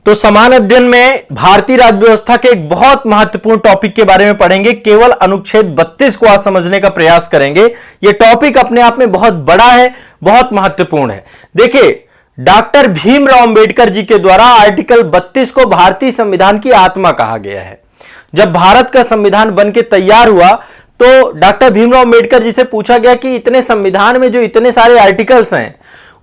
तो समान अध्ययन में भारतीय राज्य व्यवस्था के एक बहुत महत्वपूर्ण टॉपिक के बारे में पढ़ेंगे। केवल अनुच्छेद 32 को आज समझने का प्रयास करेंगे। यह टॉपिक अपने आप में बहुत बड़ा है, बहुत महत्वपूर्ण है। देखिए, डॉक्टर भीमराव अंबेडकर जी के द्वारा आर्टिकल 32 को भारतीय संविधान की आत्मा कहा गया है। जब भारत का संविधान बनके तैयार हुआ तो डॉक्टर भीमराव अंबेडकर जी से पूछा गया कि इतने संविधान में जो इतने सारे आर्टिकल्स हैं,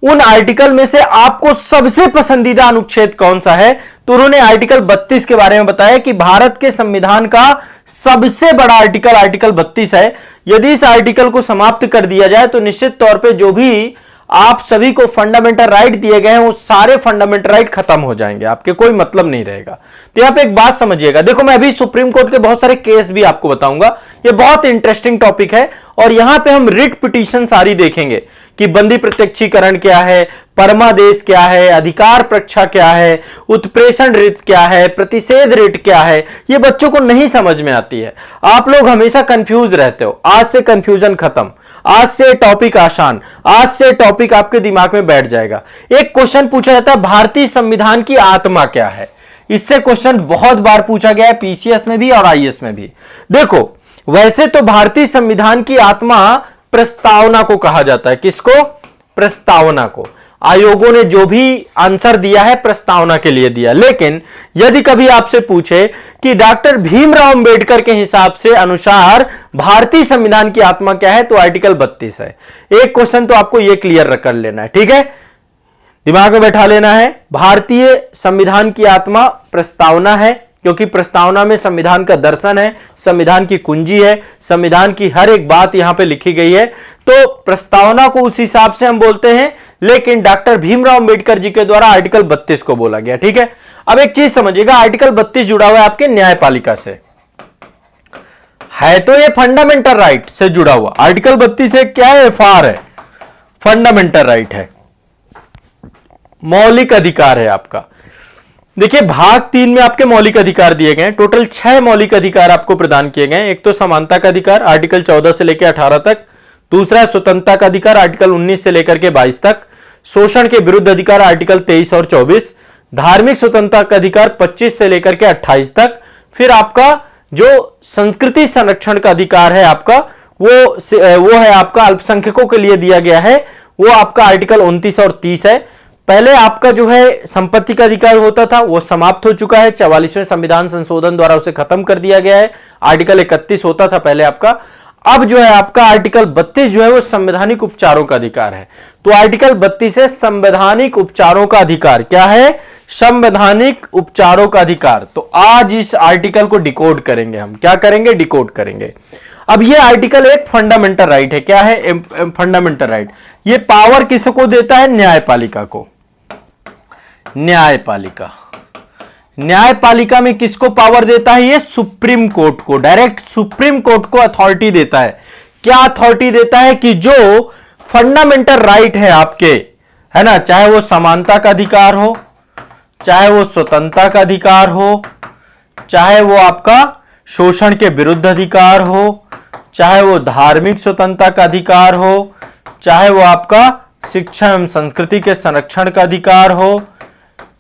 उन आर्टिकल में से आपको सबसे पसंदीदा अनुच्छेद कौन सा है? तो उन्होंने आर्टिकल 32 के बारे में बताया कि भारत के संविधान का सबसे बड़ा आर्टिकल आर्टिकल 32 है। यदि इस आर्टिकल को समाप्त कर दिया जाए तो निश्चित तौर पे जो भी आप सभी को फंडामेंटल राइट दिए गए हैं वो सारे फंडामेंटल राइट खत्म हो जाएंगे, आपके कोई मतलब नहीं रहेगा। तो यहां पे एक बात समझिएगा, देखो मैं अभी सुप्रीम कोर्ट के बहुत सारे केस भी आपको बताऊंगा। ये बहुत इंटरेस्टिंग टॉपिक है और यहां पे हम रिट पिटीशन सारी देखेंगे कि बंदी प्रत्यक्षीकरण क्या है, परमादेश क्या है, अधिकार प्रक्षा क्या है, उत्प्रेषण रिट क्या है, प्रतिषेध रिट क्या है। ये बच्चों को नहीं समझ में आती है। आप लोग हमेशा कंफ्यूज रहते हो। आज से कंफ्यूजन खत्म, आज से टॉपिक आसान, आज से टॉपिक आपके दिमाग में बैठ जाएगा। एक क्वेश्चन पूछा जाता है, भारतीय संविधान की आत्मा क्या है? इससे क्वेश्चन बहुत बार पूछा गया है, पीसीएस में भी और आईएएस में भी। देखो, वैसे तो भारतीय संविधान की आत्मा प्रस्तावना को कहा जाता है। किसको? प्रस्तावना को। आयोगों ने जो भी आंसर दिया है प्रस्तावना के लिए दिया। लेकिन यदि कभी आपसे पूछे कि डॉक्टर भीमराव अंबेडकर के हिसाब से अनुसार भारतीय संविधान की आत्मा क्या है, तो आर्टिकल 32 है। एक क्वेश्चन तो आपको यह क्लियर कर लेना है, ठीक है, दिमाग में बैठा लेना है। भारतीय संविधान की आत्मा प्रस्तावना है, क्योंकि प्रस्तावना में संविधान का दर्शन है, संविधान की कुंजी है, संविधान की हर एक बात यहां पे लिखी गई है। तो प्रस्तावना को उस हिसाब से हम बोलते हैं, लेकिन डॉक्टर भीमराव अंबेडकर जी के द्वारा आर्टिकल 32 को बोला गया, ठीक है। अब एक चीज समझिएगा, आर्टिकल 32 जुड़ा हुआ है आपके न्यायपालिका से, है तो ये फंडामेंटल राइट से जुड़ा हुआ। आर्टिकल 32 एक क्या है? एफआर है, फंडामेंटल राइट है, मौलिक अधिकार है आपका। देखिए, भाग 3 में आपके मौलिक अधिकार दिए गए हैं। टोटल 6 मौलिक अधिकार आपको प्रदान किए गए हैं। एक तो समानता का अधिकार आर्टिकल 14 से लेकर 18 तक, दूसरा स्वतंत्रता का अधिकार आर्टिकल 19 से लेकर के 22 तक, शोषण के विरुद्ध अधिकार आर्टिकल 23 और 24, धार्मिक स्वतंत्रता का अधिकार 25 से लेकर के 28 तक, फिर आपका जो संस्कृति संरक्षण का अधिकार है आपका वो है आपका अल्पसंख्यकों के लिए दिया गया है, वो आपका आर्टिकल 29 और 30 है। पहले आपका जो है संपत्ति का अधिकार होता था वो समाप्त हो चुका है, 44वें संविधान संशोधन द्वारा उसे खत्म कर दिया गया है। आर्टिकल 31 होता था पहले आपका। अब जो है आपका आर्टिकल 32 जो है वो संवैधानिक उपचारों का अधिकार है। तो आर्टिकल 32 है संवैधानिक उपचारों का अधिकार। क्या है? संवैधानिक उपचारों का अधिकार। तो आज इस आर्टिकल को डिकोड करेंगे हम। क्या करेंगे? डिकोड करेंगे। अब ये आर्टिकल एक फंडामेंटल राइट है। क्या है? Fundamental right. ये पावर किसको देता है? न्यायपालिका को। न्यायपालिका, न्यायपालिका में किसको पावर देता है? ये सुप्रीम कोर्ट को, डायरेक्ट सुप्रीम कोर्ट को अथॉरिटी देता है। क्या अथॉरिटी देता है? कि जो फंडामेंटल राइट है आपके, है ना, चाहे वो समानता का अधिकार हो, चाहे वो स्वतंत्रता का अधिकार हो, चाहे वो आपका शोषण के विरुद्ध अधिकार हो, चाहे वो धार्मिक स्वतंत्रता का अधिकार हो, चाहे वो आपका शिक्षा एवं संस्कृति के संरक्षण का अधिकार हो,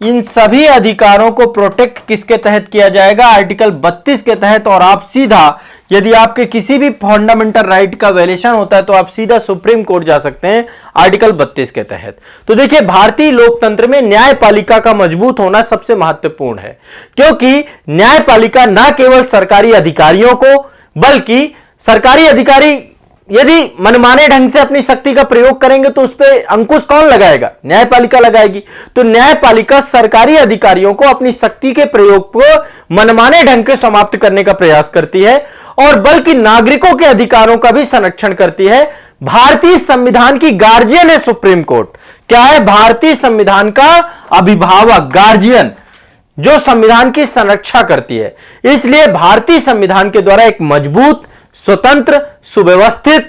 इन सभी अधिकारों को प्रोटेक्ट किसके तहत किया जाएगा? आर्टिकल 32 के तहत। और आप सीधा, यदि आपके किसी भी फंडामेंटल राइट का वायलेशन होता है तो आप सीधा सुप्रीम कोर्ट जा सकते हैं आर्टिकल 32 के तहत। तो देखिए, भारतीय लोकतंत्र में न्यायपालिका का मजबूत होना सबसे महत्वपूर्ण है, क्योंकि न्यायपालिका न केवल सरकारी अधिकारियों को, बल्कि सरकारी अधिकारी यदि मनमाने ढंग से अपनी शक्ति का प्रयोग करेंगे तो उस पर अंकुश कौन लगाएगा? न्यायपालिका लगाएगी। तो न्यायपालिका सरकारी अधिकारियों को अपनी शक्ति के प्रयोग को मनमाने ढंग से समाप्त करने का प्रयास करती है, और बल्कि नागरिकों के अधिकारों का भी संरक्षण करती है। भारतीय संविधान की गार्जियन है सुप्रीम कोर्ट। क्या है? भारतीय संविधान का अभिभावक, गार्जियन, जो संविधान की संरक्षा करती है। इसलिए भारतीय संविधान के द्वारा एक मजबूत, स्वतंत्र, सुव्यवस्थित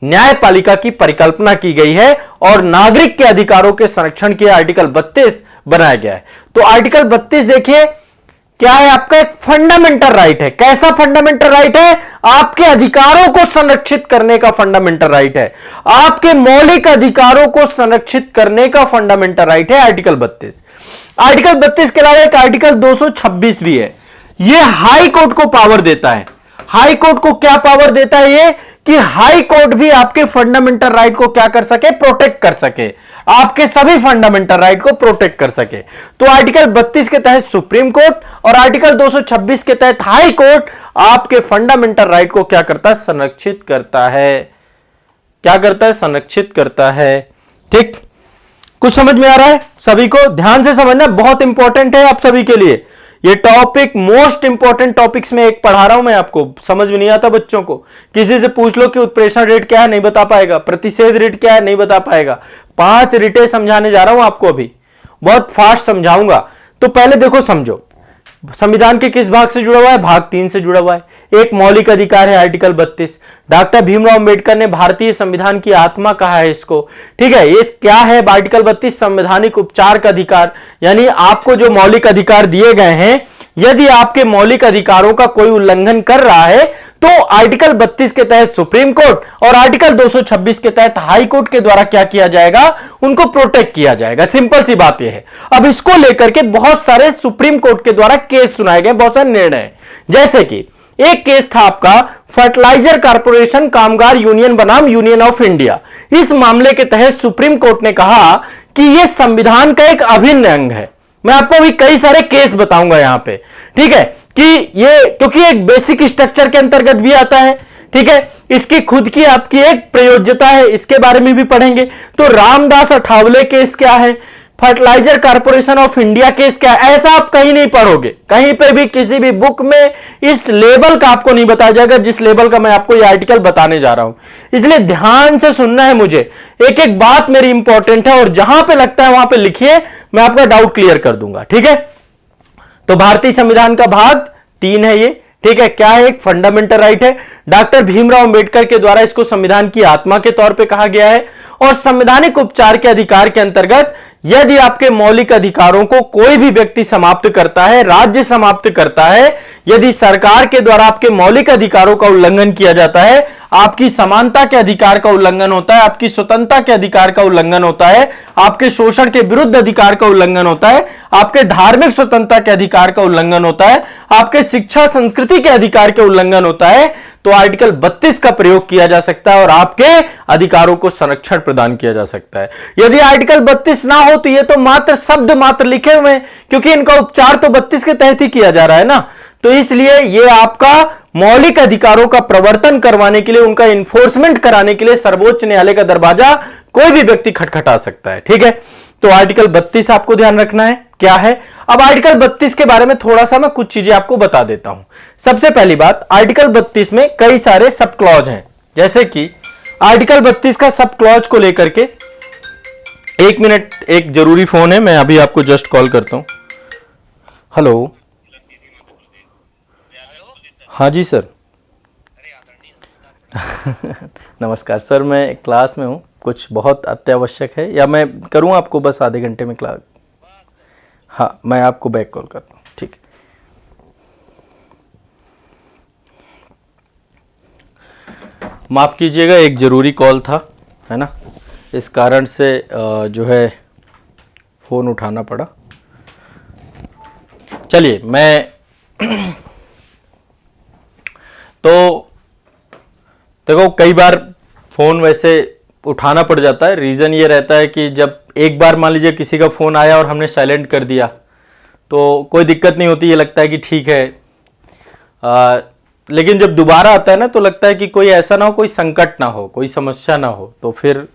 न्यायपालिका की परिकल्पना की गई है और नागरिक के अधिकारों के संरक्षण के आर्टिकल 32 बनाया गया है। तो आर्टिकल 32 देखिए, क्या है? आपका एक फंडामेंटल राइट है। कैसा फंडामेंटल राइट है? आपके अधिकारों को संरक्षित करने का फंडामेंटल राइट है, आपके मौलिक अधिकारों को संरक्षित करने का फंडामेंटल राइट है आर्टिकल 32। आर्टिकल 32 के अलावा एक आर्टिकल 226 भी है। यह हाई कोर्ट को पावर देता है। हाई कोर्ट को क्या पावर देता है? ये कि हाई कोर्ट भी आपके फंडामेंटल राइट को क्या कर सके? प्रोटेक्ट कर सके, आपके सभी फंडामेंटल राइट को प्रोटेक्ट कर सके। तो आर्टिकल 32 के तहत सुप्रीम कोर्ट और आर्टिकल 226 के तहत हाई कोर्ट आपके फंडामेंटल राइट को क्या करता है? संरक्षित करता है। क्या करता है? संरक्षित करता है। ठीक, कुछ समझ में आ रहा है? सभी को ध्यान से समझना, बहुत इंपॉर्टेंट है आप सभी के लिए ये टॉपिक। मोस्ट इंपॉर्टेंट टॉपिक्स में एक पढ़ा रहा हूं मैं आपको। समझ में नहीं आता बच्चों को, किसी से पूछ लो कि उत्प्रेषण रेट क्या है, नहीं बता पाएगा। प्रतिषेध रेट क्या है, नहीं बता पाएगा। 5 रेटें समझाने जा रहा हूं आपको, अभी बहुत फास्ट समझाऊंगा। तो पहले देखो, समझो संविधान के किस भाग से जुड़ा हुआ है? भाग 3 से जुड़ा हुआ है। एक मौलिक अधिकार है आर्टिकल 32। डॉक्टर भीमराव अंबेडकर ने भारतीय संविधान की आत्मा कहा है इसको। ठीक है, ये क्या है? आर्टिकल 32 संवैधानिक उपचार का अधिकार, यानी आपको जो मौलिक अधिकार दिए गए हैं, यदि आपके मौलिक अधिकारों का कोई उल्लंघन कर रहा है तो आर्टिकल 32 के तहत सुप्रीम कोर्ट और आर्टिकल 226 के तहत हाई कोर्ट के द्वारा क्या किया जाएगा? उनको प्रोटेक्ट किया जाएगा। सिंपल सी बात यह है। अब इसको लेकर के बहुत सारे सुप्रीम कोर्ट के द्वारा केस सुनाए गए, बहुत सारे निर्णय। जैसे कि एक केस था आपका फर्टिलाइजर कारपोरेशन कामगार यूनियन बनाम यूनियन ऑफ इंडिया। इस मामले के तहत सुप्रीम कोर्ट ने कहा कि यह संविधान का एक अभिन्न अंग है। मैं आपको अभी कई सारे केस बताऊंगा यहां पे, ठीक है, कि ये क्योंकि एक बेसिक स्ट्रक्चर के अंतर्गत भी आता है। ठीक है, इसकी खुद की आपकी एक प्रयोज्यता है, इसके बारे में भी पढ़ेंगे। तो रामदास अठावले केस क्या है, fertilizer corporation of India case क्या है, ऐसा आप कहीं नहीं पढ़ोगे। कहीं पे भी किसी भी बुक में इस लेवल का आपको नहीं बताया जाएगा जिस लेवल का मैं आपको ये आर्टिकल बताने जा रहा हूं। इसलिए ध्यान से सुनना है मुझे, एक एक बात मेरी इंपॉर्टेंट है और जहां पे लगता है वहां पे लिखिए, मैं आपका डाउट क्लियर कर दूंगा। ठीक है, तो भारतीय संविधान का भाग 3 है ये। ठीक है, क्या है? एक फंडामेंटल राइट है। डॉक्टर भीमराव अंबेडकर के द्वारा इसको संविधान की आत्मा के तौर पे कहा गया है। और संवैधानिक उपचार के अधिकार के अंतर्गत यदि आपके मौलिक अधिकारों को कोई भी व्यक्ति समाप्त करता है, राज्य समाप्त करता है, यदि सरकार के द्वारा आपके मौलिक अधिकारों का उल्लंघन किया जाता है, आपकी समानता के अधिकार का उल्लंघन होता है, आपकी स्वतंत्रता के अधिकार का उल्लंघन होता है, आपके शोषण के विरुद्ध अधिकार का उल्लंघन होता है, आपके धार्मिक स्वतंत्रता के अधिकार का उल्लंघन होता है, आपके शिक्षा संस्कृति के अधिकार के उल्लंघन होता है, तो आर्टिकल 32 का प्रयोग किया जा सकता है और आपके अधिकारों को संरक्षण प्रदान किया जा सकता है। यदि आर्टिकल 32 ना हो तो ये तो मात्र शब्द मात्र लिखे हुए हैं, क्योंकि इनका उपचार तो 32 के तहत ही किया जा रहा है ना। तो इसलिए ये आपका मौलिक अधिकारों का प्रवर्तन करवाने के लिए, उनका इन्फोर्समेंट कराने के लिए सर्वोच्च न्यायालय का दरवाजा कोई भी व्यक्ति खटखटा सकता है। ठीक है, तो आर्टिकल 32 आपको ध्यान रखना है क्या है। अब आर्टिकल 32 के बारे में थोड़ा सा मैं कुछ चीजें आपको बता देता हूं। सबसे पहली बात, आर्टिकल 32 में कई सारे सब क्लॉज हैं। जैसे कि आर्टिकल 32 का सब क्लॉज को लेकर के, एक मिनट, एक जरूरी फोन है, मैं अभी आपको जस्ट कॉल करता हूं। हेलो, हाँ जी सर। नमस्कार सर, मैं क्लास में हूँ, कुछ बहुत अत्यावश्यक है, या मैं करूँ आपको बस आधे घंटे में क्लास? हाँ, मैं आपको बैक कॉल करता हूँ। ठीक है, माफ़ कीजिएगा, एक ज़रूरी कॉल था, है ना, इस कारण से जो है फ़ोन उठाना पड़ा। चलिए, मैं तो देखो, कई बार फ़ोन वैसे उठाना पड़ जाता है। रीज़न ये रहता है कि जब एक बार मान लीजिए किसी का फ़ोन आया और हमने साइलेंट कर दिया तो कोई दिक्कत नहीं होती, ये लगता है कि ठीक है। लेकिन जब दोबारा आता है ना तो लगता है कि कोई ऐसा ना हो, कोई संकट ना हो, कोई समस्या ना हो, तो फिर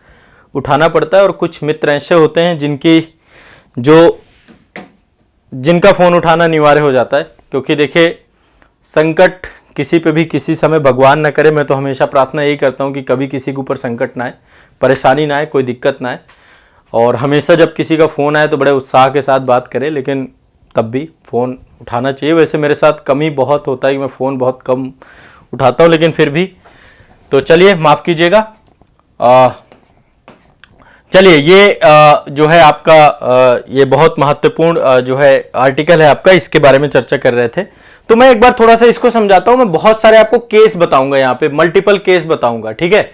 उठाना पड़ता है। और कुछ मित्र ऐसे होते हैं जिनका फ़ोन उठाना अनिवार्य हो जाता है, क्योंकि देखिए, संकट किसी पे भी किसी समय भगवान ना करे। मैं तो हमेशा प्रार्थना यही करता हूँ कि कभी किसी के ऊपर संकट ना आए, परेशानी ना आए, कोई दिक्कत ना आए। और हमेशा जब किसी का फ़ोन आए तो बड़े उत्साह के साथ बात करें, लेकिन तब भी फ़ोन उठाना चाहिए। वैसे मेरे साथ कम ही बहुत होता है कि मैं फ़ोन बहुत कम उठाता हूँ, लेकिन फिर भी। तो चलिए, माफ़ कीजिएगा। चलिए ये जो है आपका ये बहुत महत्वपूर्ण जो है आर्टिकल है आपका, इसके बारे में चर्चा कर रहे थे। तो मैं एक बार थोड़ा सा इसको समझाता हूं। मैं बहुत सारे आपको केस बताऊंगा, यहाँ पे मल्टीपल केस बताऊंगा, ठीक है,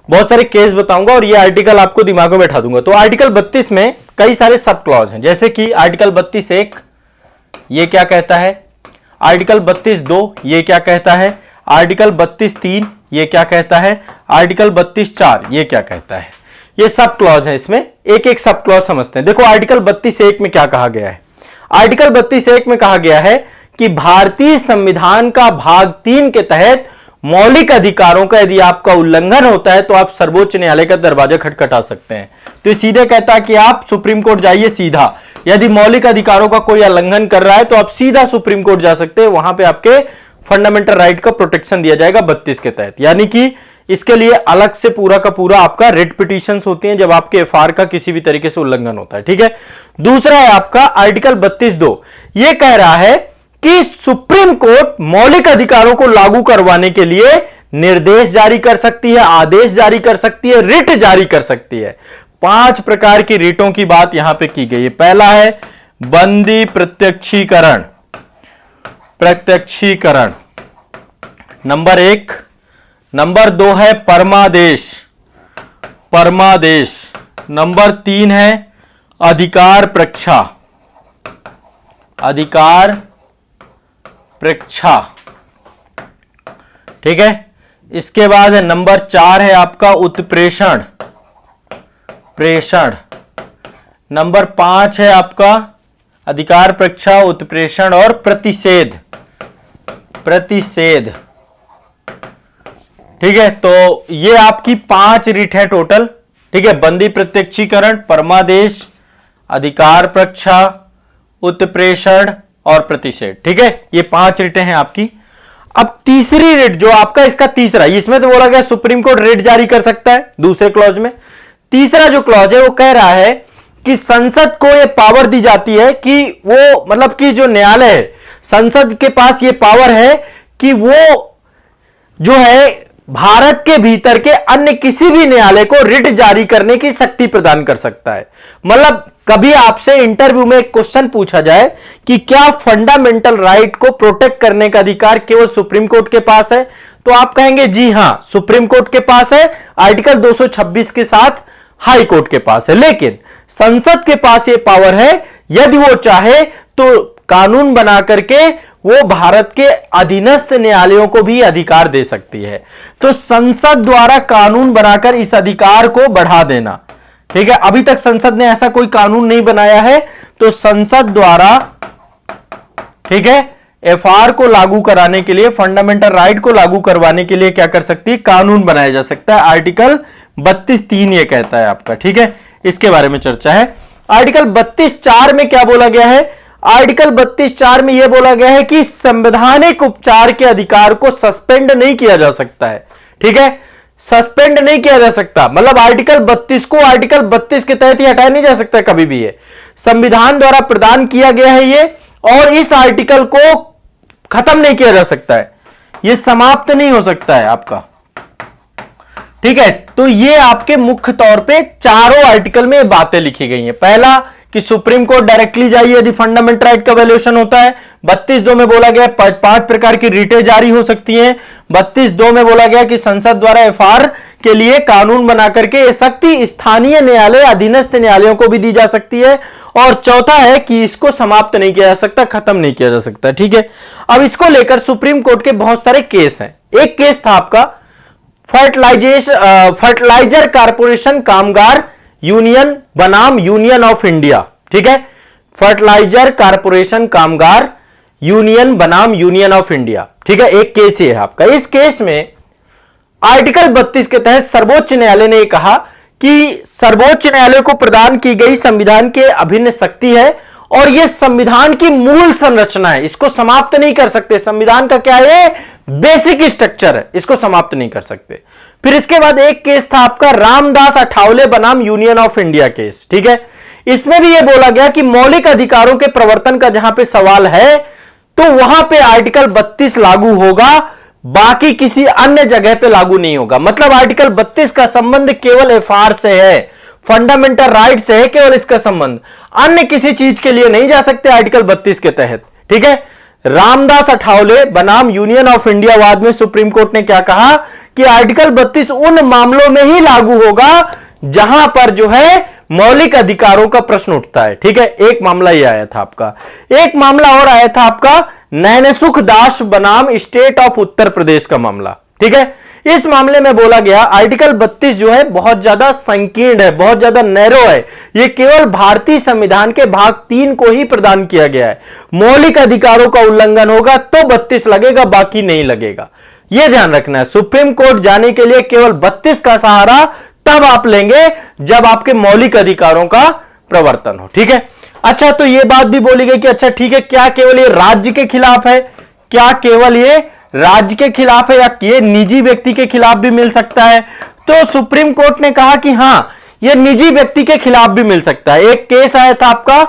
बहुत सारे केस बताऊंगा और ये आर्टिकल आपको दिमाग में बैठा दूंगा। तो आर्टिकल 32 में कई सारे सब क्लॉज हैं, जैसे कि आर्टिकल 32(1) ये क्या कहता है, आर्टिकल 32(2) ये क्या कहता है, आर्टिकल 32(3) ये क्या कहता है, आर्टिकल 32(4) ये क्या कहता है। ये सब क्लॉज है, इसमें एक एक सब क्लॉज समझते हैं। देखो आर्टिकल 32(1) में क्या कहा गया है। आर्टिकल 32(1) में कहा गया है कि भारतीय संविधान का भाग 3 के तहत मौलिक अधिकारों का यदि आपका उल्लंघन होता है तो आप सर्वोच्च न्यायालय का दरवाजा खटखटा सकते हैं। तो ये सीधे कहता है कि आप सुप्रीम कोर्ट जाइए सीधा, यदि मौलिक अधिकारों का कोई उल्लंघन कर रहा है तो आप सीधा सुप्रीम कोर्ट जा सकते हैं, वहां पे आपके फंडामेंटल राइट का प्रोटेक्शन दिया जाएगा 32 के तहत। यानी कि इसके लिए अलग से पूरा का पूरा आपका रिट पिटीशंस होती हैं जब आपके एफआर का किसी भी तरीके से उल्लंघन होता है, ठीक है। दूसरा है आपका आर्टिकल 32(2), ये कह रहा है कि सुप्रीम कोर्ट मौलिक अधिकारों को लागू करवाने के लिए निर्देश जारी कर सकती है, आदेश जारी कर सकती है, रिट जारी कर सकती है। 5 प्रकार की रिटों की बात यहां पे की गई है। पहला है बंदी प्रत्यक्षीकरण, प्रत्यक्षीकरण नंबर 1। नंबर 2 है परमादेश, परमादेश। नंबर 3 है अधिकार प्रक्षा, अधिकार प्रक्षा, ठीक है। इसके बाद है नंबर 4 है आपका उत्प्रेषण, प्रेषण। नंबर 5 है आपका अधिकार प्रक्षा, उत्प्रेषण और प्रतिषेध, प्रतिषेध, ठीक है। तो ये आपकी 5 रिट है टोटल, ठीक है। बंदी प्रत्यक्षीकरण, परमादेश, अधिकार प्रक्षा, उत्प्रेषण और प्रतिषेध, ठीक है। ये 5 रिटें हैं आपकी। अब तीसरी रिट जो आपका इसका तीसरा, इसमें तो बोला गया सुप्रीम कोर्ट रिट जारी कर सकता है दूसरे क्लॉज में। तीसरा जो क्लॉज है वो कह रहा है कि संसद को ये पावर दी जाती है कि वो मतलब कि जो न्यायालय है, संसद के पास ये पावर है कि वो जो है भारत के भीतर के अन्य किसी भी न्यायालय को रिट जारी करने की शक्ति प्रदान कर सकता है। मतलब कभी आपसे इंटरव्यू में एक क्वेश्चन पूछा जाए कि क्या फंडामेंटल राइट को प्रोटेक्ट करने का अधिकार केवल सुप्रीम कोर्ट के पास है, तो आप कहेंगे जी हां सुप्रीम कोर्ट के पास है, आर्टिकल 226 के साथ हाई कोर्ट के पास है। लेकिन संसद के पास यह पावर है, यदि वो चाहे तो कानून बना करके वो भारत के अधीनस्थ न्यायालयों को भी अधिकार दे सकती है। तो संसद द्वारा कानून बनाकर इस अधिकार को बढ़ा देना, ठीक है। अभी तक संसद ने ऐसा कोई कानून नहीं बनाया है, तो संसद द्वारा, ठीक है, एफआर को लागू कराने के लिए, फंडामेंटल राइट को लागू करवाने के लिए क्या कर सकती है, कानून बनाया जा सकता है। आर्टिकल 32(3) ये कहता है आपका, ठीक है। इसके बारे में चर्चा है। आर्टिकल 32(4) में क्या बोला गया है, आर्टिकल 32(4) में यह बोला गया है कि संवैधानिक उपचार के अधिकार को सस्पेंड नहीं किया जा सकता है, ठीक है। सस्पेंड नहीं किया जा सकता, मतलब आर्टिकल 32 को आर्टिकल 32 के तहत ही हटाया नहीं जा सकता कभी भी। ये संविधान द्वारा प्रदान किया गया है ये, और इस आर्टिकल को खत्म नहीं किया जा सकता है, ये समाप्त नहीं हो सकता है आपका, ठीक है। तो ये आपके मुख्य तौर पे चारों आर्टिकल में बातें लिखी गई हैं। पहला कि सुप्रीम कोर्ट डायरेक्टली जाइए यदि फंडामेंटल राइट का वैल्यूएशन होता है। 32(2) में बोला गया 5 प्रकार की रिटें जारी हो सकती हैं। 32(2) में बोला गया कि संसद द्वारा एफआर के लिए कानून बना करके ये शक्ति स्थानीय न्यायालय, अधीनस्थ न्यायालयों को भी दी जा सकती है। और चौथा है कि इसको समाप्त नहीं किया जा सकता, खत्म नहीं किया जा सकता, ठीक है। अब इसको लेकर सुप्रीम कोर्ट के बहुत सारे केस हैं। एक केस था आपका फर्टिलाइजर कारपोरेशन कामगार यूनियन बनाम यूनियन ऑफ इंडिया, ठीक है। फर्टिलाइजर कारपोरेशन कामगार यूनियन बनाम यूनियन ऑफ इंडिया, ठीक है। एक केस ये है आपका। इस केस में आर्टिकल 32 के तहत सर्वोच्च न्यायालय ने कहा कि सर्वोच्च न्यायालय को प्रदान की गई संविधान के अभिन्न शक्ति है और यह संविधान की मूल संरचना है, इसको समाप्त नहीं कर सकते। संविधान का क्या है, बेसिक स्ट्रक्चर है, इसको समाप्त नहीं कर सकते। फिर इसके बाद एक केस था आपका रामदास अठावले बनाम यूनियन ऑफ इंडिया केस, ठीक है। इसमें भी यह बोला गया कि मौलिक अधिकारों के प्रवर्तन का जहां पे सवाल है तो वहां पे आर्टिकल 32 लागू होगा, बाकी किसी अन्य जगह पे लागू नहीं होगा। मतलब आर्टिकल 32 का संबंध केवल एफआर से है, फंडामेंटल राइट से है केवल इसका संबंध, अन्य किसी चीज के लिए नहीं जा सकते आर्टिकल 32 के तहत। ठीक है, रामदास अठावले बनाम यूनियन ऑफ इंडिया वाद में सुप्रीम कोर्ट ने क्या कहा कि आर्टिकल 32 उन मामलों में ही लागू होगा जहां पर जो है मौलिक अधिकारों का प्रश्न उठता है। ठीक है, एक मामला ये आया था आपका। एक मामला और आया था आपका नैनसुख दास बनाम स्टेट ऑफ उत्तर प्रदेश का मामला। ठीक है, इस मामले में बोला गया आर्टिकल 32 जो है बहुत ज्यादा संकीर्ण है, बहुत ज्यादा नैरो है, यह केवल भारतीय संविधान के भाग 3 को ही प्रदान किया गया है। मौलिक अधिकारों का उल्लंघन होगा तो 32 लगेगा, बाकी नहीं लगेगा। यह ध्यान रखना है, सुप्रीम कोर्ट जाने के लिए केवल 32 का सहारा तब आप लेंगे जब आपके मौलिक अधिकारों का प्रवर्तन हो। ठीक है, अच्छा तो यह बात भी बोली गई कि अच्छा ठीक है, क्या केवल ये राज्य के खिलाफ है, क्या केवल ये राज्य के खिलाफ है या ये निजी व्यक्ति के खिलाफ भी मिल सकता है? तो सुप्रीम कोर्ट ने कहा कि हां, ये निजी व्यक्ति के खिलाफ भी मिल सकता है। एक केस आया था आपका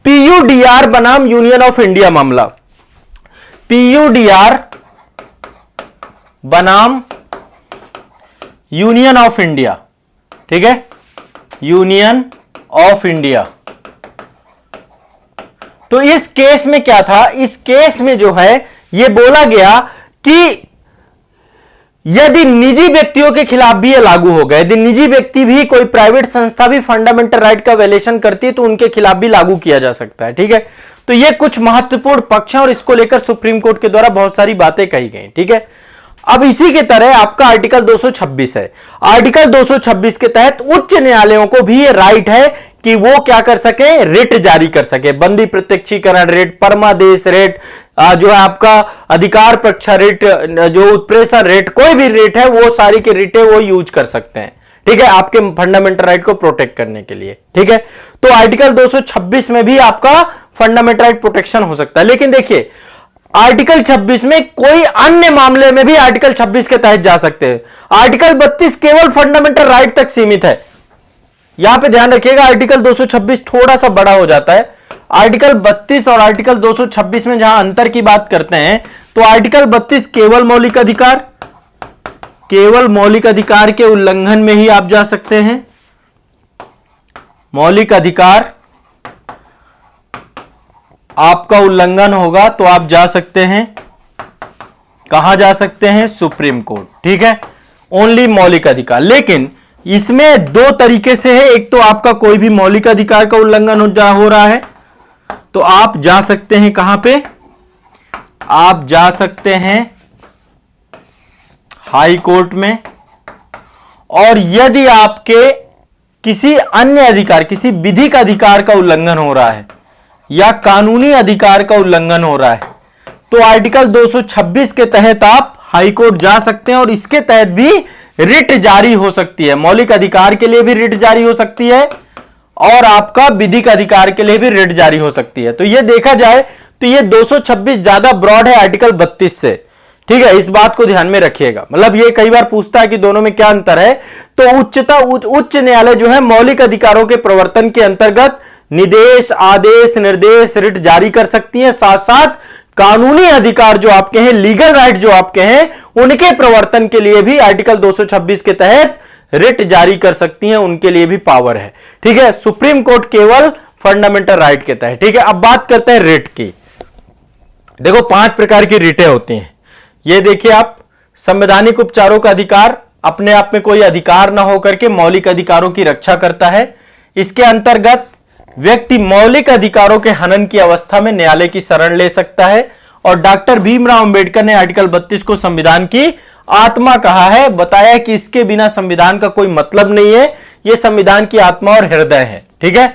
पीयूडीआर बनाम यूनियन ऑफ इंडिया मामला, पीयूडीआर बनाम यूनियन ऑफ इंडिया। ठीक है, यूनियन ऑफ इंडिया। तो इस केस में क्या था, इस केस में जो है यह बोला गया कि यदि निजी व्यक्तियों के खिलाफ भी यह लागू होगा, यदि निजी व्यक्ति भी, कोई प्राइवेट संस्था भी फंडामेंटल राइट का वायलेशन करती है तो उनके खिलाफ भी लागू किया जा सकता है। ठीक है, तो यह कुछ महत्वपूर्ण पक्ष है और इसको लेकर सुप्रीम कोर्ट के द्वारा बहुत सारी बातें कही गई। ठीक है, अब इसी के तरह आपका आर्टिकल 226 है। आर्टिकल 226 के तहत उच्च न्यायालयों को भी यह राइट है कि वो क्या कर सके, रिट जारी कर सके। बंदी प्रत्यक्षीकरण रिट, परमादेश रिट, जो है आपका अधिकार परीक्षा रिट, जो उत्प्रेषण रिट, कोई भी रिट है वो सारी के रिट है वो यूज कर सकते हैं। ठीक है, आपके फंडामेंटल राइट को प्रोटेक्ट करने के लिए। ठीक है, तो आर्टिकल 226 में भी आपका फंडामेंटल राइट प्रोटेक्शन हो सकता है। लेकिन देखिए आर्टिकल 26 में कोई अन्य मामले में भी आर्टिकल 26 के तहत जा सकते हैं। आर्टिकल 32 केवल फंडामेंटल राइट तक सीमित है। यहां पे ध्यान रखिएगा, आर्टिकल 226 थोड़ा सा बड़ा हो जाता है। आर्टिकल 32 और आर्टिकल 226 में जहां अंतर की बात करते हैं तो आर्टिकल 32 केवल मौलिक अधिकार, केवल मौलिक अधिकार के उल्लंघन में ही आप जा सकते हैं। मौलिक अधिकार आपका उल्लंघन होगा तो आप जा सकते हैं, कहां जा सकते हैं, सुप्रीम कोर्ट। ठीक है, ओनली मौलिक अधिकार। लेकिन इसमें दो तरीके से है, एक तो आपका कोई भी मौलिक अधिकार का उल्लंघन हो रहा है तो आप जा सकते हैं कहां पे, आप जा सकते हैं हाई कोर्ट में। और यदि आपके किसी अन्य अधिकार, किसी विधिक अधिकार का उल्लंघन हो रहा है या कानूनी अधिकार का उल्लंघन हो रहा है तो आर्टिकल 226 के तहत आप हाई कोर्ट जा सकते हैं और इसके तहत भी रिट जारी हो सकती है। मौलिक अधिकार के लिए भी रिट जारी हो सकती है और आपका विधिक अधिकार के लिए भी रिट जारी हो सकती है। तो यह देखा जाए तो यह 226 ज्यादा ब्रॉड है आर्टिकल 32 से। ठीक है, इस बात को ध्यान में रखिएगा। मतलब ये कई बार पूछता है कि दोनों में क्या अंतर है, तो उच्च न्यायालय जो है मौलिक अधिकारों के प्रवर्तन के अंतर्गत निदेश, आदेश, निर्देश, रिट जारी कर सकती है। साथ साथ कानूनी अधिकार जो आपके हैं, लीगल राइट जो आपके हैं, उनके प्रवर्तन के लिए भी आर्टिकल 226 के तहत रिट जारी कर सकती हैं, उनके लिए भी पावर है। ठीक है, सुप्रीम कोर्ट केवल फंडामेंटल राइट के तहत। ठीक है, अब बात करते हैं रिट की। देखो 5 प्रकार की रिटें होती हैं। ये देखिए आप, संवैधानिक उपचारों का अधिकार अपने आप में कोई अधिकार ना होकर के मौलिक अधिकारों की रक्षा करता है। इसके अंतर्गत व्यक्ति मौलिक अधिकारों के हनन की अवस्था में न्यायालय की शरण ले सकता है। और डॉक्टर भीमराव अंबेडकर ने आर्टिकल 32 को संविधान की आत्मा कहा है, बताया कि इसके बिना संविधान का कोई मतलब नहीं है, यह संविधान की आत्मा और हृदय है। ठीक है,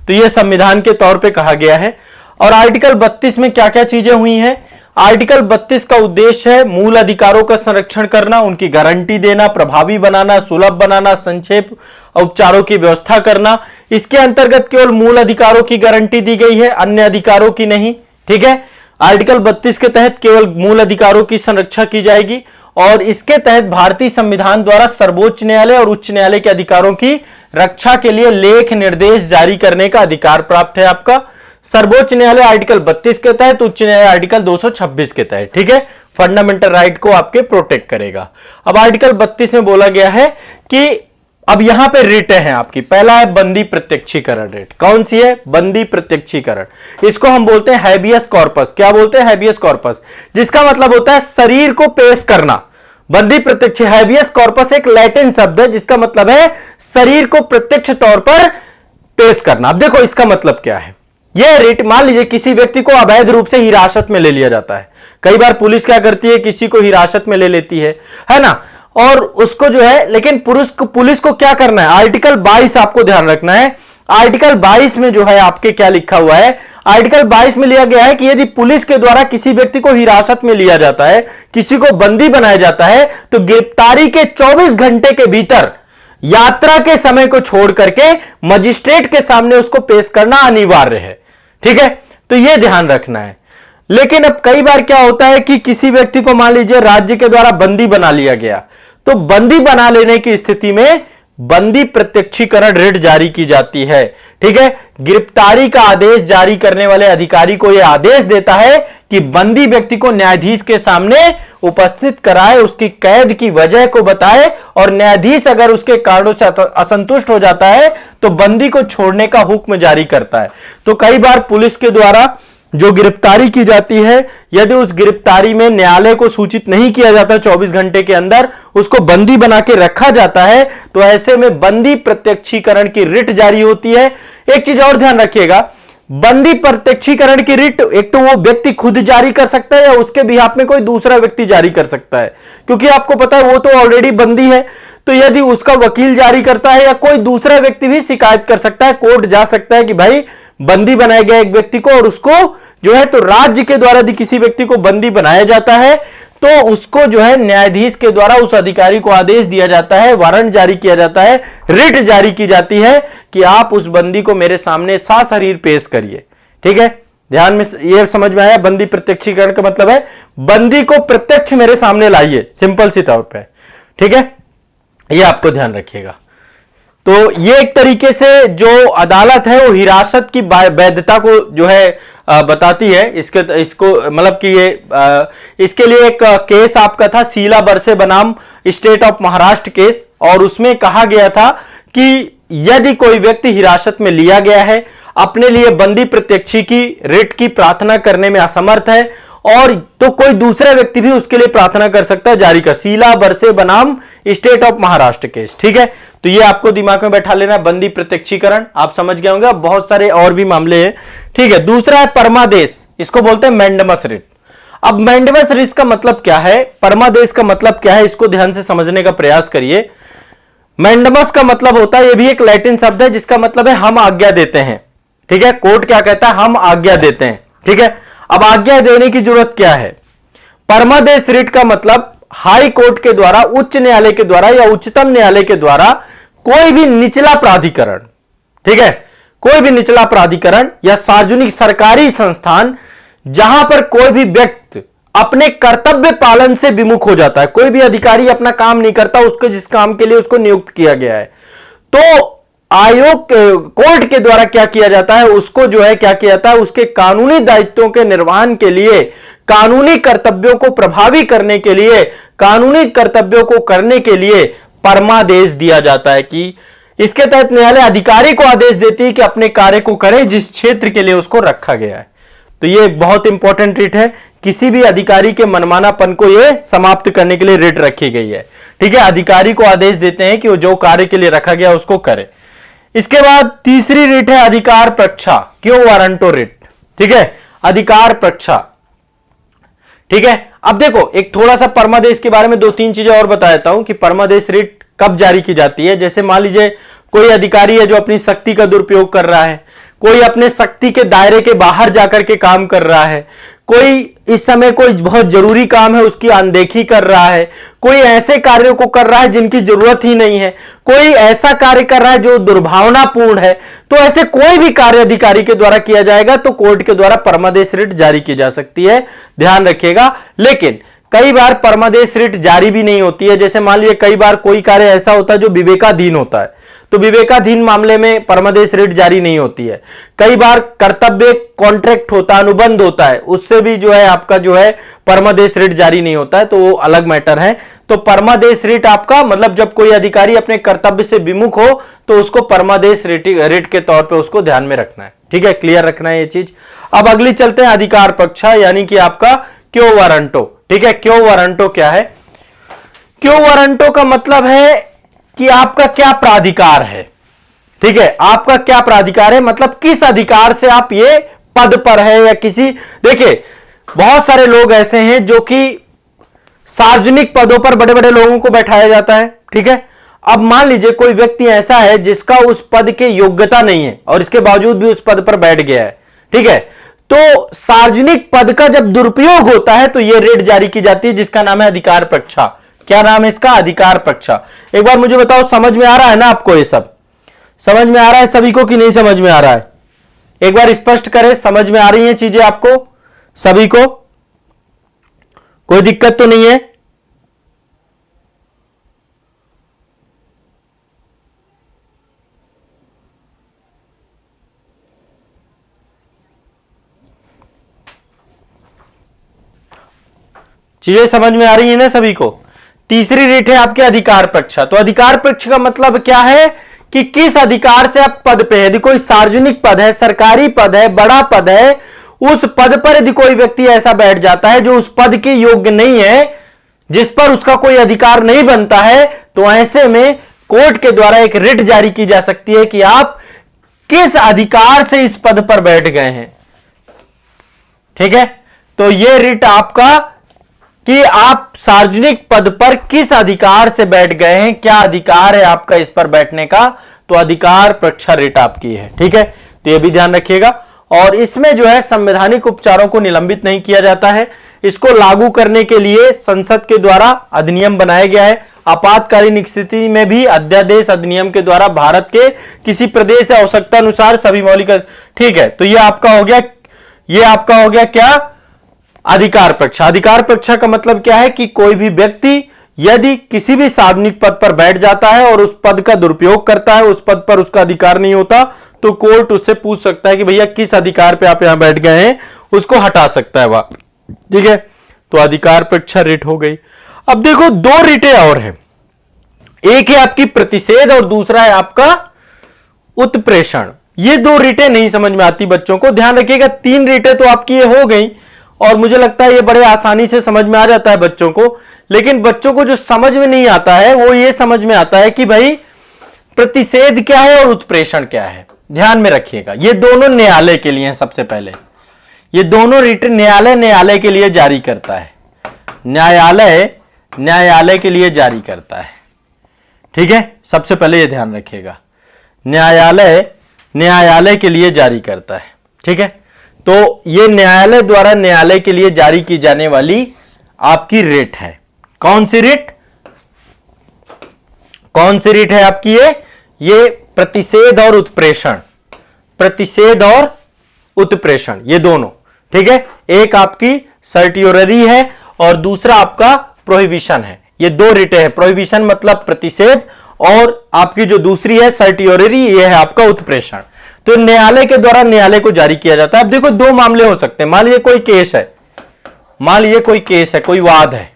तो यह संविधान के तौर पे कहा गया है। और आर्टिकल 32 में क्या क्या चीजें हुई हैं? आर्टिकल 32 का उद्देश्य है मूल अधिकारों का संरक्षण करना, उनकी गारंटी देना, प्रभावी बनाना, सुलभ बनाना, संक्षेप उपचारों की व्यवस्था करना। इसके अंतर्गत केवल मूल अधिकारों की गारंटी दी गई है, अन्य अधिकारों की नहीं। ठीक है, आर्टिकल 32 के तहत केवल मूल अधिकारों की संरक्षा की जाएगी और इसके तहत भारतीय संविधान द्वारा सर्वोच्च न्यायालय और उच्च न्यायालय के अधिकारों की रक्षा के लिए लेख निर्देश जारी करने का अधिकार प्राप्त है आपका। सर्वोच्च न्यायालय आर्टिकल 32 के तहत, उच्च न्यायालय आर्टिकल 226 के तहत। ठीक है, फंडामेंटल राइट को आपके प्रोटेक्ट करेगा। अब आर्टिकल 32 में बोला गया है कि अब यहां पे रिटें हैं आपकी। पहला है बंदी प्रत्यक्षीकरण रिट। कौन सी है? बंदी प्रत्यक्षीकरण। इसको हम बोलते हैं हैबियस कॉर्पस। क्या बोलते हैं? हैबियस कॉर्पस, जिसका मतलब होता है शरीर को पेश करना। बंदी प्रत्यक्ष, हैबियस कॉर्पस एक लैटिन शब्द है जिसका मतलब है शरीर को प्रत्यक्ष तौर पर पेश करना। अब देखो इसका मतलब क्या है। यह रिट, मान लीजिए किसी व्यक्ति को अवैध रूप से हिरासत में ले लिया जाता है। कई बार पुलिस क्या करती है, किसी को हिरासत में ले लेती है ना, और उसको जो है, लेकिन पुलिस को क्या करना है, आर्टिकल 22 आपको ध्यान रखना है। आर्टिकल 22 में जो है आपके क्या लिखा हुआ है, आर्टिकल 22 में लिया गया है कि यदि पुलिस के द्वारा किसी व्यक्ति को हिरासत में लिया जाता है, किसी को बंदी बनाया जाता है, तो गिरफ्तारी के 24 घंटे के भीतर यात्रा के समय को छोड़ करके मजिस्ट्रेट के सामने उसको पेश करना अनिवार्य है। ठीक है, तो यह ध्यान रखना है। लेकिन अब कई बार क्या होता है कि किसी व्यक्ति को मान लीजिए राज्य के द्वारा बंदी बना लिया गया, तो बंदी बना लेने की स्थिति में बंदी प्रत्यक्षीकरण रिट जारी की जाती है। ठीक है, गिरफ्तारी का आदेश जारी करने वाले अधिकारी को यह आदेश देता है कि बंदी व्यक्ति को न्यायाधीश के सामने उपस्थित कराए, उसकी कैद की वजह को बताए, और न्यायाधीश अगर उसके कारणों से असंतुष्ट हो जाता है तो बंदी को छोड़ने का हुक्म जारी करता है। तो कई बार पुलिस के द्वारा जो गिरफ्तारी की जाती है, यदि उस गिरफ्तारी में न्यायालय को सूचित नहीं किया जाता 24 घंटे के अंदर, उसको बंदी बना के रखा जाता है, तो ऐसे में बंदी प्रत्यक्षीकरण की रिट जारी होती है। एक चीज और ध्यान रखिएगा, बंदी प्रत्यक्षीकरण की रिट एक तो वो व्यक्ति खुद जारी कर सकता है या उसके बिहाफ में कोई दूसरा व्यक्ति जारी कर सकता है, क्योंकि आपको पता है वो तो ऑलरेडी बंदी है। तो यदि उसका वकील जारी करता है या कोई दूसरा व्यक्ति भी शिकायत कर सकता है, कोर्ट जा सकता है कि भाई बंदी बनाया गया एक व्यक्ति को, और उसको जो है, तो राज्य के द्वारा यदि किसी व्यक्ति को बंदी बनाया जाता है तो उसको जो है न्यायाधीश के द्वारा उस अधिकारी को आदेश दिया जाता है, वारंट जारी किया जाता है, रिट जारी की जाती है कि आप उस बंदी को मेरे सामने सशरीर पेश करिए। ठीक है, ध्यान में ये समझ में आया। बंदी प्रत्यक्षीकरण का मतलब है बंदी को प्रत्यक्ष मेरे सामने लाइए, सिंपल सी तौर पे। ठीक है, ये आपको ध्यान रखिएगा। तो ये एक तरीके से जो अदालत है वो हिरासत की वैधता को जो है बताती है। इसको मतलब कि ये इसके लिए एक केस आपका था शीला बरसे बनाम स्टेट ऑफ महाराष्ट्र केस, और उसमें कहा गया था कि यदि कोई व्यक्ति हिरासत में लिया गया है, अपने लिए बंदी प्रत्यक्षी की रिट की प्रार्थना करने में असमर्थ है, और तो कोई दूसरा व्यक्ति भी उसके लिए प्रार्थना कर सकता है जारी कर। शीला बरसे बनाम स्टेट ऑफ महाराष्ट्र केस। ठीक है, तो ये आपको दिमाग में बैठा लेना, बंदी प्रत्यक्षीकरण आप समझ गए होंगे। अब बहुत सारे और भी मामले हैं। ठीक है, दूसरा है परमादेश, इसको बोलते हैं मैंडमस रिट। अब मैंडमस रिट का मतलब क्या है, परमादेश का मतलब क्या है, इसको ध्यान से समझने का प्रयास करिए। मैंडमस का मतलब होता है, यह भी एक लैटिन शब्द है जिसका मतलब है हम आज्ञा देते हैं। ठीक है, कोर्ट क्या कहता है, हम आज्ञा देते हैं। ठीक है, अब आज्ञा देने की जरूरत क्या है। परमादेश रिट का मतलब हाई कोर्ट के द्वारा, उच्च न्यायालय के द्वारा या उच्चतम न्यायालय के द्वारा कोई भी निचला प्राधिकरण, ठीक है, कोई भी निचला प्राधिकरण या सार्वजनिक सरकारी संस्थान जहां पर कोई भी व्यक्ति अपने कर्तव्य पालन से विमुख हो जाता है, कोई भी अधिकारी अपना काम नहीं करता उसको, जिस काम के लिए उसको नियुक्त किया गया है, तो आयोग कोर्ट के द्वारा क्या किया जाता है, उसको जो है क्या किया जाता है, उसके कानूनी दायित्वों के निर्वहन के लिए, कानूनी कर्तव्यों को प्रभावी करने के लिए, कानूनी कर्तव्यों को करने के लिए परमादेश दिया जाता है कि इसके तहत न्यायालय अधिकारी को आदेश देती है कि अपने कार्य को करे जिस क्षेत्र के लिए उसको रखा गया है। तो ये बहुत इंपॉर्टेंट रिट है, किसी भी अधिकारी के मनमानापन को यह समाप्त करने के लिए रिट रखी गई है। ठीक है, अधिकारी को आदेश देते हैं कि वो जो कार्य के लिए रखा गया उसको करे। इसके बाद तीसरी रिट है अधिकार प्रक्षा, क्यों वारंटो रिट। ठीक है, अधिकार प्रक्षा। ठीक है, अब देखो एक थोड़ा सा परमादेश के बारे में दो तीन चीजें और बता देता हूं कि परमादेश रिट कब जारी की जाती है। जैसे मान लीजिए कोई अधिकारी है जो अपनी शक्ति का दुरुपयोग कर रहा है, कोई अपने शक्ति के दायरे के बाहर जाकर के काम कर रहा है, कोई इस समय कोई बहुत जरूरी काम है उसकी अनदेखी कर रहा है, कोई ऐसे कार्यों को कर रहा है जिनकी जरूरत ही नहीं है, कोई ऐसा कार्य कर रहा है जो दुर्भावनापूर्ण है, तो ऐसे कोई भी कार्य अधिकारी के द्वारा किया जाएगा तो कोर्ट के द्वारा परमादेश रिट जारी की जा सकती है, ध्यान रखिएगा। लेकिन कई बार परमादेश रिट जारी भी नहीं होती है। जैसे मान लीजिए कई बार कोई कार्य ऐसा होता है जो विवेकाधीन होता है, तो विवेकाधीन मामले में परमादेश रिट जारी नहीं होती है। कई बार कर्तव्य कॉन्ट्रैक्ट होता है, अनुबंध होता है, उससे भी जो है आपका जो है परमादेश रिट जारी नहीं होता है, तो वो अलग मैटर है। तो परमादेश रिट आपका मतलब जब कोई अधिकारी अपने कर्तव्य से विमुख हो तो उसको परमादेश रिट के तौर पे उसको ध्यान में रखना है। ठीक है, क्लियर रखना है ये चीज। अब अगली चलते हैं अधिकार पक्षा, यानी कि आपका क्यो वारंटो। ठीक है, क्यो वारंटो क्या है? क्यो वारंटो का मतलब है कि आपका क्या प्राधिकार है। ठीक है, आपका क्या प्राधिकार है, मतलब किस अधिकार से आप ये पद पर है या किसी, देखिए बहुत सारे लोग ऐसे हैं जो कि सार्वजनिक पदों पर बड़े बड़े लोगों को बैठाया जाता है। ठीक है, अब मान लीजिए कोई व्यक्ति ऐसा है जिसका उस पद के योग्यता नहीं है और इसके बावजूद भी उस पद पर बैठ गया है। ठीक है, तो सार्वजनिक पद का जब दुरुपयोग होता है तो यह रिट जारी की जाती है, जिसका नाम है अधिकार पक्षा। क्या नाम है इसका? अधिकार पक्षा। एक बार मुझे बताओ, समझ में आ रहा है ना आपको? ये सब समझ में आ रहा है सभी को कि नहीं समझ में आ रहा है? एक बार स्पष्ट करें, समझ में आ रही हैं चीजें आपको सभी को? कोई दिक्कत तो नहीं है? चीजें समझ में आ रही है ना सभी को? तीसरी रीट है आपके अधिकार पक्षा। तो अधिकार पक्ष का मतलब क्या है कि किस अधिकार से आप पद पे है। यदि कोई सार्वजनिक पद है, सरकारी पद है, बड़ा पद है, उस पद पर यदि कोई व्यक्ति ऐसा बैठ जाता है जो उस पद के योग्य नहीं है, जिस पर उसका कोई अधिकार नहीं बनता है, तो ऐसे में कोर्ट के द्वारा एक रिट जारी की जा सकती है कि आप किस अधिकार से इस पद पर बैठ गए हैं। ठीक है, तो यह रिट आपका कि आप सार्वजनिक पद पर किस अधिकार से बैठ गए हैं, क्या अधिकार है आपका इस पर बैठने का, तो अधिकार पक्षा रिट आपकी है। ठीक है, तो यह भी ध्यान रखिएगा। और इसमें जो है संवैधानिक उपचारों को निलंबित नहीं किया जाता है। इसको लागू करने के लिए संसद के द्वारा अधिनियम बनाया गया है। आपातकालीन स्थिति में भी अध्यादेश अधिनियम के द्वारा भारत के किसी प्रदेश या आवश्यकता अनुसार सभी मौलिक, ठीक है, तो ये आपका हो गया, ये आपका हो गया क्या? अधिकार पक्षा। अधिकार पक्षा का मतलब क्या है कि कोई भी व्यक्ति यदि किसी भी सार्वजनिक पद पर बैठ जाता है और उस पद का दुरुपयोग करता है, उस पद पर उसका अधिकार नहीं होता, तो कोर्ट उससे पूछ सकता है कि भैया किस अधिकार पे आप यहां बैठ गए हैं, उसको हटा सकता है वह। ठीक है, तो अधिकार पक्षा रिट हो गई। अब देखो दो रिटें और हैं, एक है आपकी प्रतिषेध और दूसरा है आपका उत्प्रेषण। ये दो रिटें नहीं समझ में आती बच्चों को, ध्यान रखिएगा। तीन रिटें तो आपकी ये हो गई और मुझे लगता है ये बड़े आसानी से समझ में आ जाता है बच्चों को, लेकिन बच्चों को जो समझ में नहीं आता है वो ये समझ में आता है कि भाई प्रतिषेध क्या है और उत्प्रेषण क्या है। ध्यान में रखिएगा, ये दोनों न्यायालय के लिए हैं। सबसे पहले ये दोनों रिट न्यायालय के लिए जारी करता है, न्यायालय के लिए जारी करता है। ठीक है, सबसे पहले ये ध्यान रखिएगा, न्यायालय के लिए जारी करता है। ठीक है, तो ये न्यायालय द्वारा न्यायालय के लिए जारी की जाने वाली आपकी रिट है। कौन सी रिट? कौन सी रिट है आपकी? ये प्रतिषेध और उत्प्रेषण, प्रतिषेध और उत्प्रेषण, ये दोनों। ठीक है, एक आपकी सर्टियोररी है और दूसरा आपका प्रोहिबिशन है। ये दो रिटें हैं, प्रोहिबिशन मतलब प्रतिषेध और आपकी जो दूसरी है सर्टियोररी, ये है आपका उत्प्रेषण। तो न्यायालय के द्वारा न्यायालय को जारी किया जाता है। अब देखो दो मामले हो सकते हैं, मान लीजिए कोई केस है, मान लीजिए कोई केस है, कोई वाद है,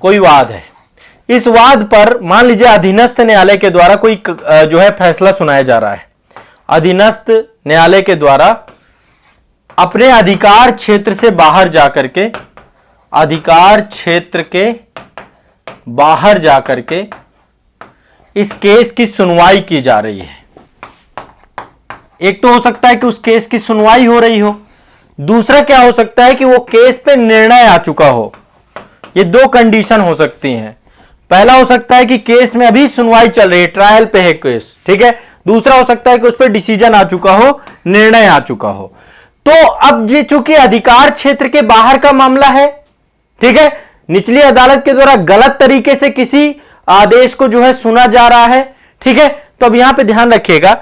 कोई वाद है। इस वाद पर मान लीजिए अधीनस्थ न्यायालय के द्वारा कोई जो है फैसला सुनाया जा रहा है। अधीनस्थ न्यायालय के द्वारा अपने अधिकार क्षेत्र से बाहर जाकर के, अधिकार क्षेत्र के बाहर जाकर के इस केस की सुनवाई की जा रही है। एक तो हो सकता है कि उस केस की सुनवाई हो रही हो, दूसरा क्या हो सकता है कि वो केस पे निर्णय आ चुका हो। ये दो कंडीशन हो सकती हैं। पहला हो सकता है कि केस में अभी सुनवाई चल रही है, ट्रायल पे है केस। ठीक है, दूसरा हो सकता है कि उस पर डिसीजन आ चुका हो, निर्णय आ चुका हो। तो अब ये चूंकि अधिकार क्षेत्र के बाहर का मामला है, ठीक है, निचली अदालत के द्वारा गलत तरीके से किसी आदेश को जो है सुना जा रहा है। ठीक है, तो अब यहां पे ध्यान रखिएगा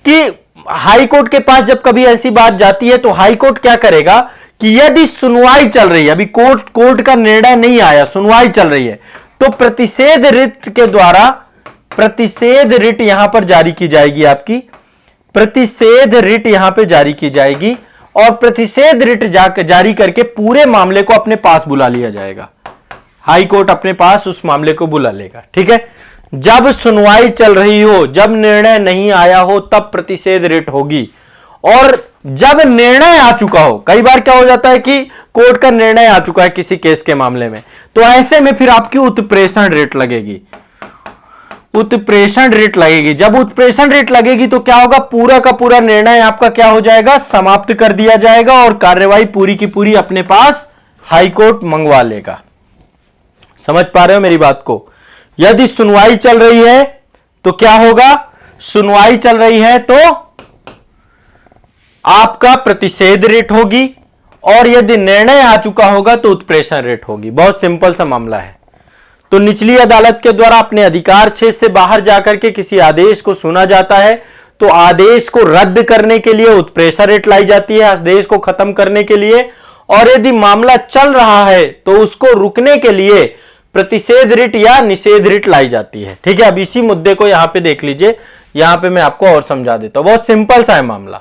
कि हाई कोर्ट के पास जब कभी ऐसी बात जाती है तो हाई कोर्ट क्या करेगा कि यदि सुनवाई चल रही है, अभी कोर्ट का निर्णय नहीं आया, सुनवाई चल रही है, तो प्रतिषेध रिट के द्वारा प्रतिषेध रिट यहां पर जारी की जाएगी, आपकी प्रतिषेध रिट यहां पे जारी की जाएगी और प्रतिषेध रिट जारी करके पूरे मामले को अपने पास बुला लिया जाएगा। हाई कोर्ट अपने पास उस मामले को बुला लेगा। ठीक है, जब सुनवाई चल रही हो, जब निर्णय नहीं आया हो, तब प्रतिषेध रिट होगी। और जब निर्णय आ चुका हो, कई बार क्या हो जाता है कि कोर्ट का निर्णय आ चुका है किसी केस के मामले में, तो ऐसे में फिर आपकी उत्प्रेषण रेट लगेगी, उत्प्रेषण रेट लगेगी। जब उत्प्रेषण रेट लगेगी तो क्या होगा, पूरा का पूरा निर्णय आपका क्या हो जाएगा, समाप्त कर दिया जाएगा और कार्यवाही पूरी की पूरी अपने पास हाई कोर्ट मंगवा लेगा। समझ पा रहे हो मेरी बात को? यदि सुनवाई चल रही है तो क्या होगा, सुनवाई चल रही है तो आपका प्रतिषेध रेट होगी और यदि निर्णय आ चुका होगा तो उत्प्रेषण रेट होगी। बहुत सिंपल सा मामला है। तो निचली अदालत के द्वारा अपने अधिकार क्षेत्र से बाहर जाकर के किसी आदेश को सुना जाता है, तो आदेश को रद्द करने के लिए उत्प्रेषण रेट लाई जाती है, आदेश को खत्म करने के लिए। और यदि मामला चल रहा है तो उसको रुकने के लिए प्रतिषेध रिट या निषेध रिट लाई जाती है। ठीक है, अब इसी मुद्दे को यहां पे देख लीजिए, यहां पे मैं आपको और समझा देता हूं। बहुत सिंपल सा है मामला।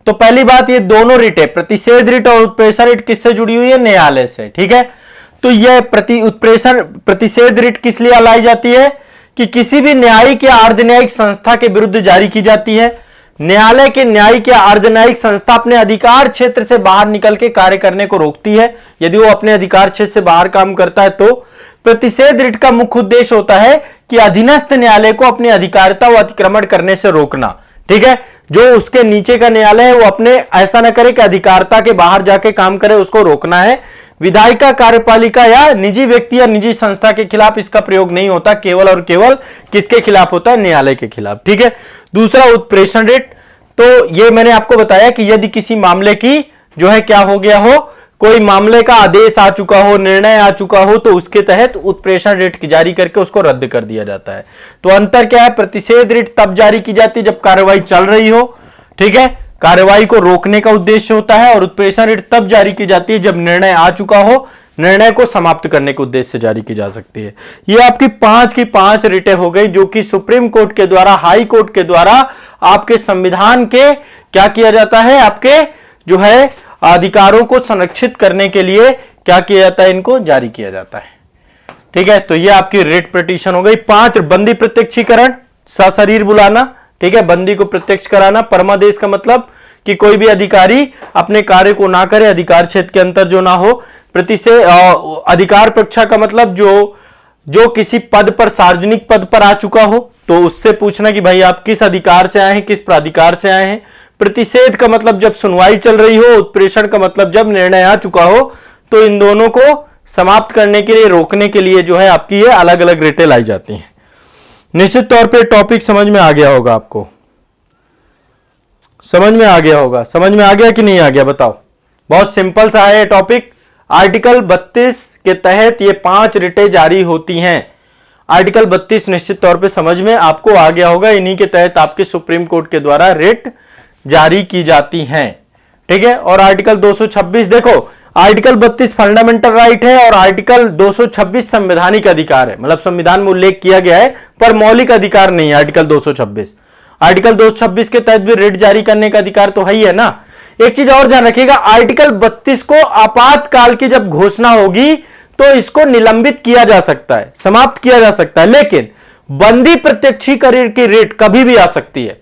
तो पहली बात, ये दोनों रिट है, प्रतिषेध रिट और उत्प्रेषण रिट किससे जुड़ी हुई है, न्यायालय से। ठीक है, तो यह प्रतिषेध रिट किस लिए लाई जाती है कि किसी भी न्यायिक या अर्धन्यायिक संस्था के विरुद्ध जारी की जाती है। न्यायालय के न्यायिक या अर्धन्यायिक संस्था अपने अधिकार क्षेत्र से बाहर निकल के कार्य करने को रोकती है। यदि वो अपने अधिकार क्षेत्र से बाहर काम करता है तो प्रतिषेध रिट का मुख्य उद्देश्य होता है कि अधीनस्थ न्यायालय को अपनी अधिकारिता व अतिक्रमण करने से रोकना। ठीक है, जो उसके नीचे का न्यायालय है वो अपने ऐसा ना करे कि अधिकारिता के बाहर जाके काम करे, उसको रोकना है। विधायिका, कार्यपालिका या निजी व्यक्ति या निजी संस्था के खिलाफ इसका प्रयोग नहीं होता, केवल और केवल किसके खिलाफ होता है, न्यायालय के खिलाफ। ठीक है, दूसरा उत्प्रेषण रेट, तो ये मैंने आपको बताया कि यदि किसी मामले की जो है क्या हो गया हो, कोई मामले का आदेश आ चुका हो, निर्णय आ चुका हो, तो उसके तहत उत्प्रेषण रेट जारी करके उसको रद्द कर दिया जाता है। तो अंतर क्या है, प्रतिषेध रेट तब जारी की जाती है जब कार्रवाई चल रही हो। ठीक है, कार्रवाई को रोकने का उद्देश्य होता है, और उत्प्रेषण रेट तब जारी की जाती है जब निर्णय आ चुका हो, निर्णय को समाप्त करने के उद्देश्य से जारी की जा सकती है। ये आपकी पांच रिटें हो गई जो कि सुप्रीम कोर्ट के द्वारा, हाई कोर्ट के द्वारा आपके संविधान के क्या किया जाता है, आपके जो है अधिकारों को संरक्षित करने के लिए क्या किया जाता है, इनको जारी किया जाता है। ठीक है, तो ये आपकी रिट पिटीशन हो गई। 5 बंदी प्रत्यक्षीकरण, सशरीर बुलाना। ठीक है, बंदी को प्रत्यक्ष कराना। परमादेश का मतलब कि कोई भी अधिकारी अपने कार्य को ना करे, अधिकार क्षेत्र के अंतर जो ना हो। अधिकार परीक्षा का मतलब जो किसी पद पर, सार्वजनिक पद पर आ चुका हो, तो उससे पूछना कि भाई आप किस अधिकार से आए हैं, किस प्राधिकार से आए हैं। प्रतिषेध का मतलब जब सुनवाई चल रही हो, उत्प्रेषण का मतलब जब निर्णय आ चुका हो। तो इन दोनों को समाप्त करने के लिए, रोकने के लिए जो है आपकी ये अलग अलग रिटें लाई जाती हैं। निश्चित तौर पे टॉपिक समझ में आ गया होगा, आपको समझ में आ गया होगा। समझ में आ गया कि नहीं आ गया, बताओ। बहुत सिंपल सा है टॉपिक। आर्टिकल 32 के तहत ये 5 रिटें जारी होती हैं। आर्टिकल 32 निश्चित तौर पे समझ में आपको आ गया होगा। इन्हीं के तहत आपके सुप्रीम कोर्ट के द्वारा रिट जारी की जाती हैं। ठीक है, और आर्टिकल 226 देखो, आर्टिकल 32 फंडामेंटल राइट है और आर्टिकल 226 संवैधानिक अधिकार है, मतलब संविधान में उल्लेख किया गया है पर मौलिक अधिकार नहीं है। आर्टिकल 226 के तहत भी रिट जारी करने का अधिकार तो है ही है ना। एक चीज और ध्यान रखिएगा, आर्टिकल 32 को आपातकाल की जब घोषणा होगी तो इसको निलंबित किया जा सकता है, समाप्त किया जा सकता है, लेकिन बंदी प्रत्यक्षीकरण की रिट कभी भी आ सकती है।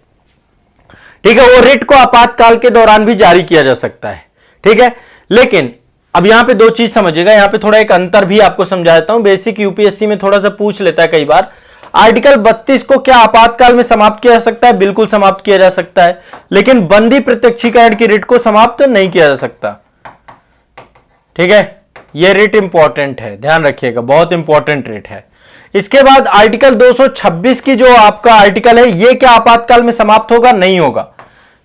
ठीक है, वो रिट को आपातकाल के दौरान भी जारी किया जा सकता है। ठीक है, लेकिन अब यहां पे 2 चीज समझिएगा, यहां पे थोड़ा एक अंतर भी आपको समझाता हूं। बेसिक यूपीएससी में थोड़ा सा पूछ लेता है कई बार। आर्टिकल 32 को क्या आपातकाल में समाप्त किया जा सकता है? बिल्कुल समाप्त किया जा सकता है, लेकिन बंदी प्रत्यक्षीकरण की रिट को समाप्त नहीं किया जा सकता। ठीक है, यह रिट इंपॉर्टेंट है, ध्यान रखिएगा, बहुत इंपॉर्टेंट रिट है। इसके बाद आर्टिकल 226 की जो आपका आर्टिकल है, यह क्या आपातकाल में समाप्त होगा? नहीं होगा,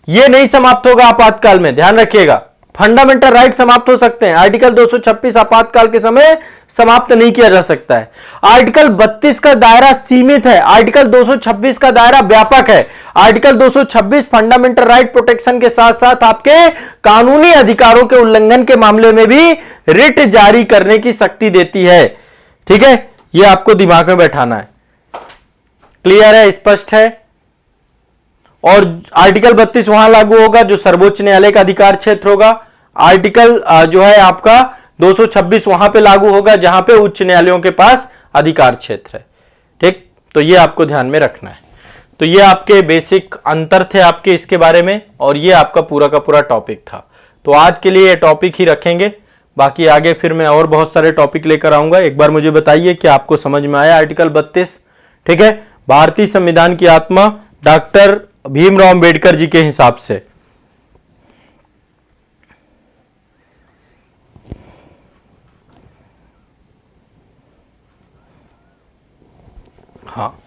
यह नहीं समाप्त होगा आपातकाल में, ध्यान रखिएगा। फंडामेंटल राइट समाप्त हो सकते हैं, आर्टिकल 226 आपातकाल के समय समाप्त नहीं किया जा सकता है। आर्टिकल 32 का दायरा सीमित है, आर्टिकल 226 का दायरा व्यापक है। आर्टिकल 226 फंडामेंटल राइट प्रोटेक्शन के साथ साथ आपके कानूनी अधिकारों के उल्लंघन के मामले में भी रिट जारी करने की शक्ति देती है। ठीक है, यह आपको दिमाग में बैठाना है। क्लियर है, स्पष्ट है। और आर्टिकल 32 वहां लागू होगा जो सर्वोच्च न्यायालय का अधिकार क्षेत्र होगा। आर्टिकल जो है आपका 226 वहां पे लागू होगा जहां पे उच्च न्यायालयों के पास अधिकार क्षेत्र है। ठीक, तो ये आपको ध्यान में रखना है। तो ये आपके बेसिक अंतर थे आपके इसके बारे में, और ये आपका पूरा का पूरा टॉपिक था। तो आज के लिए ये टॉपिक ही रखेंगे, बाकी आगे फिर मैं और बहुत सारे टॉपिक लेकर आऊंगा। एक बार मुझे बताइए कि आपको समझ में आया आर्टिकल 32? ठीक है, भारतीय संविधान की आत्मा डॉक्टर भीमराव अंबेडकर जी के हिसाब से। हाँ,